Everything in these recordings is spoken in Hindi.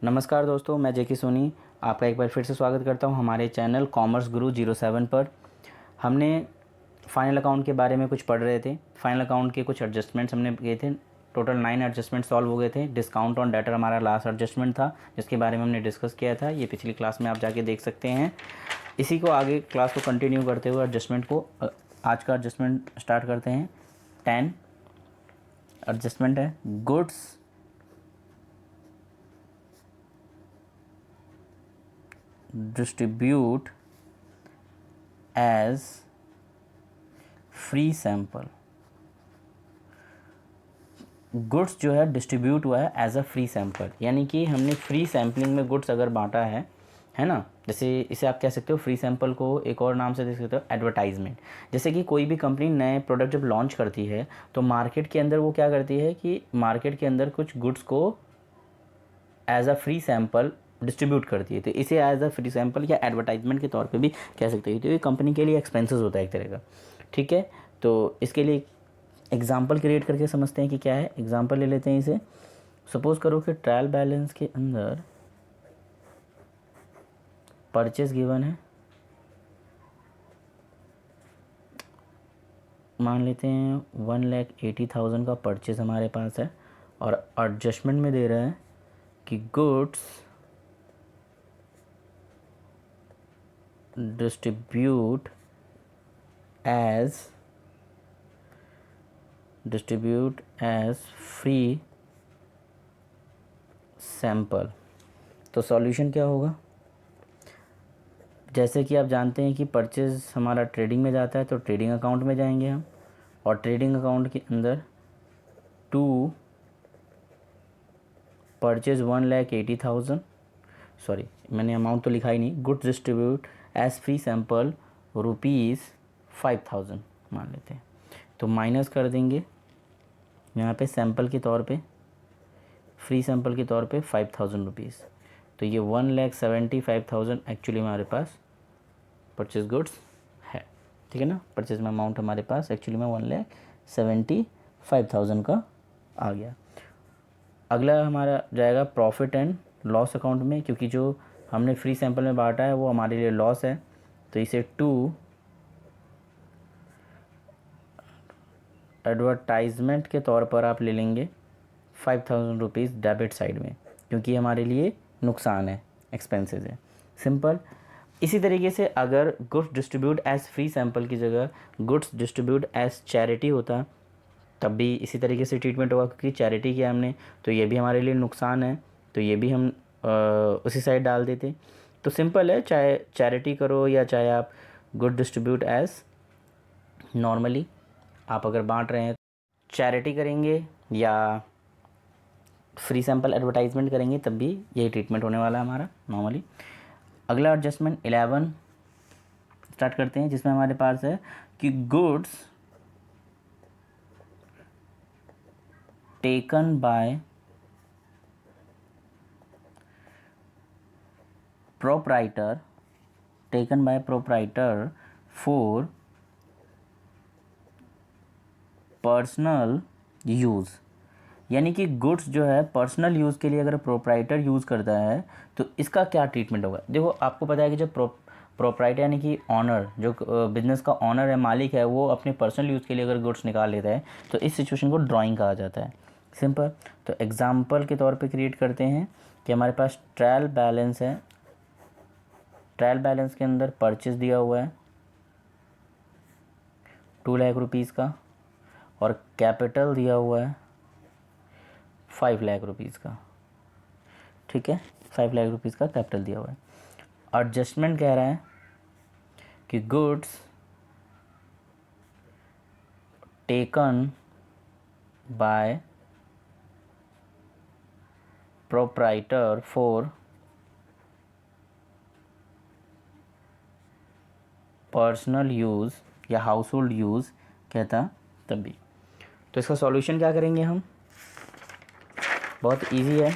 नमस्कार दोस्तों, मैं जेके सोनी आपका एक बार फिर से स्वागत करता हूं हमारे चैनल कॉमर्स गुरु 07 पर। हमने फाइनल अकाउंट के बारे में कुछ पढ़ रहे थे। फाइनल अकाउंट के कुछ एडजस्टमेंट्स हमने किए थे। टोटल 9 एडजस्टमेंट सॉल्व हो गए थे। डिस्काउंट ऑन डेटर हमारा लास्ट एडजस्टमेंट था, जिसके बारे में हमने डिस्कस किया था। ये पिछली क्लास में आप जाके देख सकते हैं। इसी को आगे क्लास को कंटिन्यू करते हुए एडजस्टमेंट को आज का एडजस्टमेंट स्टार्ट करते हैं। 10 एडजस्टमेंट है goods distribute as free sample. Goods जो है डिस्ट्रीब्यूट हुआ है एज अ फ्री सैंपल, यानी कि हमने फ्री सैम्पलिंग में गुड्स अगर बांटा है ना। जैसे इसे आप कह सकते हो, फ्री सैंपल को एक और नाम से देख सकते हो एडवर्टाइजमेंट। जैसे कि कोई भी कंपनी नए प्रोडक्ट जब लॉन्च करती है तो मार्केट के अंदर वो क्या करती है कि मार्केट के अंदर कुछ गुड्स को as a free sample distribute करती है। तो इसे एज अ फ्री सैंपल या एडवर्टाइजमेंट के तौर पे भी कह सकते हैं। तो ये कंपनी के लिए एक्सपेंसेस होता है एक तरह का, ठीक है। तो इसके लिए एग्जांपल क्रिएट करके समझते हैं कि क्या है। एग्जांपल ले लेते हैं इसे। सपोज करो कि ट्रायल बैलेंस के अंदर परचेज गिवन है, मान लेते हैं 1,80,000 का परचेज हमारे पास है, और एडजस्टमेंट में दे रहा है कि goods distribute as free sample. तो सॉल्यूशन क्या होगा। जैसे कि आप जानते हैं कि परचेज हमारा ट्रेडिंग में जाता है, तो ट्रेडिंग अकाउंट में जाएंगे हम, और ट्रेडिंग अकाउंट के अंदर टू परचेज 1,80,000, सॉरी मैंने अमाउंट तो लिखा ही नहीं। Goods distribute as free sample ₹5,000 मान लेते हैं। तो माइनस कर देंगे यहाँ पे सैंपल के तौर पे, फ्री सैंपल के तौर पे 5,000 रुपीज़। तो ये 1,75,000 एक्चुअली हमारे पास परचेज गुड्स है, ठीक है ना। परचेज में अमाउंट हमारे पास एक्चुअली में 1,75,000 का आ गया। अगला हमारा जाएगा प्रॉफिट एंड लॉस अकाउंट में, क्योंकि जो हमने फ्री सैंपल में बांटा है वो हमारे लिए लॉस है। तो इसे टू एडवर्टाइजमेंट के तौर पर आप ले लेंगे 5,000 रुपीज़ डेबिट साइड में, क्योंकि हमारे लिए नुकसान है, एक्सपेंसेस है। सिंपल। इसी तरीके से अगर goods distribute as free sample की जगह गुड्स डिस्ट्रीब्यूट एज चैरिटी होता, तब भी इसी तरीके से ट्रीटमेंट होगा, क्योंकि चैरिटी किया हमने तो ये भी हमारे लिए नुकसान है, तो ये भी हम उसी साइड डाल देते। तो सिंपल है, चाहे चैरिटी करो या चाहे आप गुड डिस्ट्रीब्यूट एज नॉर्मली आप अगर बांट रहे हैं, चैरिटी करेंगे या फ्री सैंपल एडवर्टाइजमेंट करेंगे, तब भी यही ट्रीटमेंट होने वाला है हमारा नॉर्मली। अगला एडजस्टमेंट 11 स्टार्ट करते हैं, जिसमें हमारे पास है कि goods taken by proprietor for personal use. यानी कि गुड्स जो है पर्सनल यूज़ के लिए अगर प्रोप्राइटर यूज़ करता है तो इसका क्या ट्रीटमेंट होगा। देखो, आपको पता है कि जब प्रोप्राइटर यानी कि ऑनर, जो बिज़नेस का ऑनर है, मालिक है, वो अपने पर्सनल यूज़ के लिए अगर गुड्स निकाल लेता है तो इस सिचुएशन को ड्राइंग कहा जाता है। सिंपल। तो एग्जाम्पल के तौर पे क्रिएट करते हैं कि हमारे पास ट्रायल बैलेंस है। ट्रायल बैलेंस के अंदर परचेज दिया हुआ है 2 लाख रुपीज़ का, और कैपिटल दिया हुआ है 5 लाख रुपीज़ का, ठीक है। 5 लाख रुपीज़ का कैपिटल दिया हुआ है। एडजस्टमेंट कह रहा है कि goods taken by proprietor for personal use या हाउस होल्ड यूज़ कहता तब भी। तो इसका सॉल्यूशन क्या करेंगे हम, बहुत इजी है।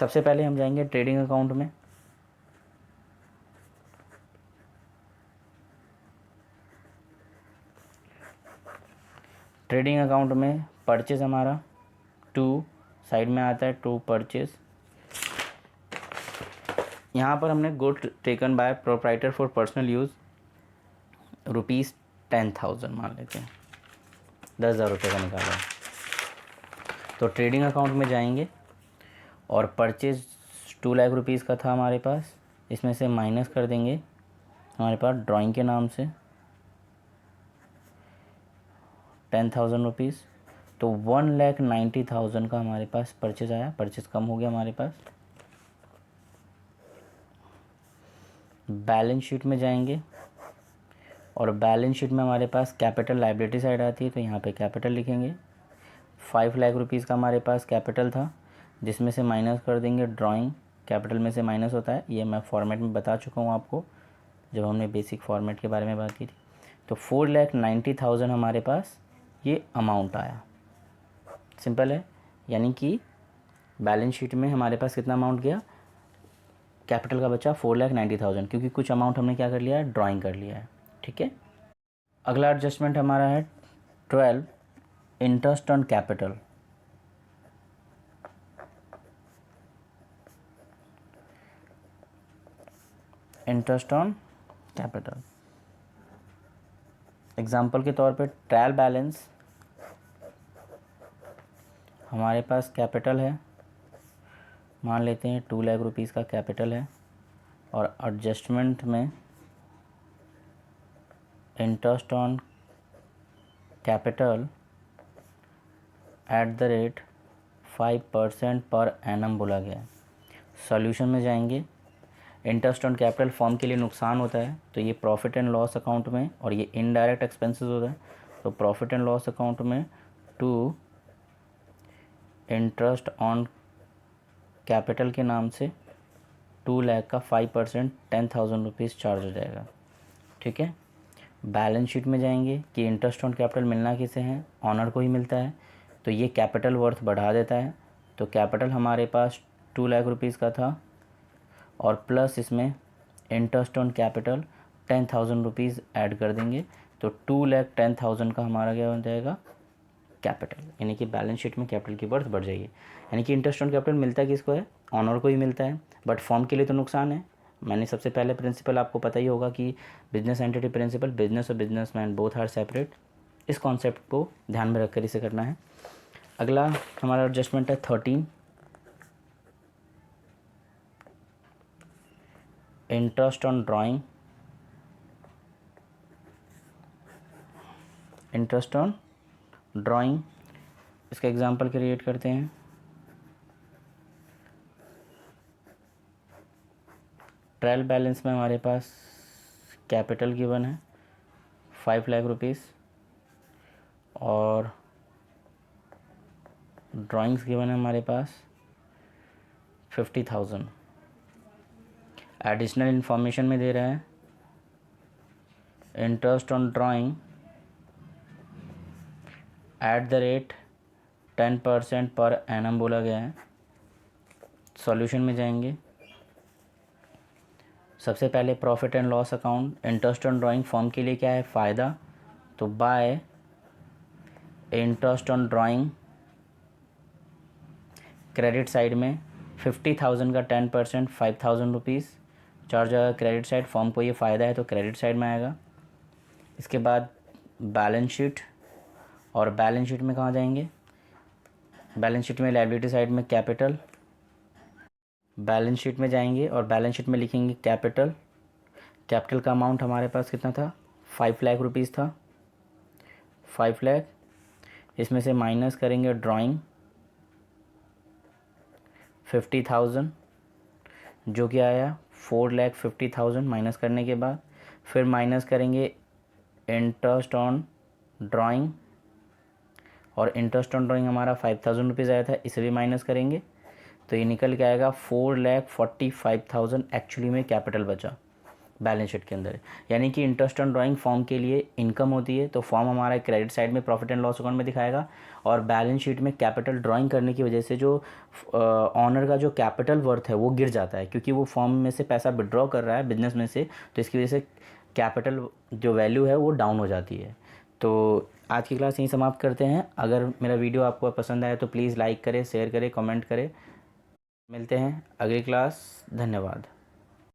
सबसे पहले हम जाएंगे ट्रेडिंग अकाउंट में। ट्रेडिंग अकाउंट में परचेज हमारा 2 साइड में आता है, 2 परचेज, यहाँ पर हमने good taken by proprietor for personal use ₹10,000 मान लेते हैं, 10,000 रुपये का निकाला। तो ट्रेडिंग अकाउंट में जाएंगे और परचेज 2 लाख रुपीज़ का था हमारे पास, इसमें से माइनस कर देंगे हमारे पास ड्राइंग के नाम से 10,000 रुपीज़, तो 1,90,000 का हमारे पास परचेज आया, परचेज कम हो गया हमारे पास। बैलेंस शीट में जाएंगे और बैलेंस शीट में हमारे पास कैपिटल लायबिलिटी साइड आती है, तो यहाँ पे कैपिटल लिखेंगे। 5 लाख रुपीज़ का हमारे पास कैपिटल था, जिसमें से माइनस कर देंगे ड्राइंग, कैपिटल में से माइनस होता है, ये मैं फॉर्मेट में बता चुका हूँ आपको जब हमने बेसिक फॉर्मेट के बारे में बात की थी। तो 4,90,000 हमारे पास ये अमाउंट आया। सिंपल है, यानी कि बैलेंस शीट में हमारे पास कितना अमाउंट गया, कैपिटल का बचा 4,90,000, क्योंकि कुछ अमाउंट हमने क्या कर लिया है, ड्राइंग कर लिया है। ठीक है, अगला एडजस्टमेंट हमारा है 12 interest on capital. Interest on capital example के तौर पे ट्रायल बैलेंस हमारे पास कैपिटल है, मान लेते हैं 2 लाख रुपीज़ का कैपिटल है, और एडजस्टमेंट में interest on capital @ 5% per annum बोला गया। सॉल्यूशन में जाएंगे, इंटरेस्ट ऑन कैपिटल फॉर्म के लिए नुकसान होता है, तो ये प्रॉफिट एंड लॉस अकाउंट में, और ये इनडायरेक्ट एक्सपेंसेस होता है, तो प्रॉफिट एंड लॉस अकाउंट में टू इंटरेस्ट ऑन कैपिटल के नाम से 2 लाख का 5% 10,000 रुपीज़ चार्ज हो जाएगा। ठीक है, बैलेंस शीट में जाएंगे कि इंटरेस्ट ऑन कैपिटल मिलना किसे है, ऑनर को ही मिलता है, तो ये कैपिटल वर्थ बढ़ा देता है। तो कैपिटल हमारे पास 2 लाख रुपीज़ का था, और प्लस इसमें interest on capital 10,000 rupees add कर देंगे, तो 2,10,000 का हमारा क्या बन जाएगा, कैपिटल। यानी कि बैलेंस शीट में कैपिटल की वर्थ बढ़ जाएगी। यानी कि इंटरेस्ट ऑन कैपिटल मिलता है किसको है, ऑनर को ही मिलता है, बट फॉर्म के लिए तो नुकसान है। मैंने सबसे पहले प्रिंसिपल आपको पता ही होगा कि बिजनेस एंटिटी प्रिंसिपल, बिजनेस और बिजनेसमैन बोथ आर सेपरेट। इस कॉन्सेप्ट को ध्यान में रखकर इसे करना है। अगला हमारा एडजस्टमेंट है 13 interest on drawing. Interest on drawing, इसका एग्जांपल क्रिएट करते हैं। ट्रायल बैलेंस में हमारे पास कैपिटल गिवन है 5 लाख रुपीज़, और ड्राइंग्स गिवन है हमारे पास 50,000। एडिशनल इन्फॉर्मेशन में दे रहा है interest on drawing @ 10% per annum बोला गया है। सॉल्यूशन में जाएंगे, सबसे पहले profit and loss account, interest on drawing form के लिए क्या है, फ़ायदा, तो bye interest on drawing credit side में 50,000 का 10% 5,000 रुपीज़ चार्ज आएगा क्रेडिट साइड, फॉर्म को ये फ़ायदा है तो क्रेडिट साइड में आएगा। इसके बाद बैलेंस शीट, और बैलेंस शीट में कहाँ जाएंगे, बैलेंस शीट में लायबिलिटी साइड में कैपिटल, बैलेंस शीट में जाएंगे और बैलेंस शीट में लिखेंगे कैपिटल। कैपिटल का अमाउंट हमारे पास कितना था, 5 लाख रुपीज़ था, 5 लाख, इसमें से माइनस करेंगे ड्राइंग 50,000, जो कि आया 4,50,000। माइनस करने के बाद फिर माइनस करेंगे इंटरेस्ट ऑन ड्राइंग, और इंटरेस्ट ऑन ड्राइंग हमारा 5,000 रुपीज़ आया था, इसे भी माइनस करेंगे, तो ये निकल के आएगा 4,45,000 एक्चुअली में कैपिटल बचा बैलेंस शीट के अंदर। यानी कि इंटरेस्ट ऑन ड्राइंग फॉर्म के लिए इनकम होती है, तो फॉर्म हमारा क्रेडिट साइड में प्रॉफिट एंड लॉस अकाउंट में दिखाएगा, और बैलेंस शीट में कैपिटल ड्राइंग करने की वजह से जो ऑनर का जो कैपिटल वर्थ है वो गिर जाता है, क्योंकि वो फॉर्म में से पैसा विड्रॉ कर रहा है बिजनेस में से, तो इसकी वजह से कैपिटल जो वैल्यू है वो डाउन हो जाती है। तो आज की क्लास यहीं समाप्त करते हैं। अगर मेरा वीडियो आपको पसंद आए तो प्लीज़ लाइक करें, शेयर करें, कमेंट करें। मिलते हैं अगली क्लास। धन्यवाद।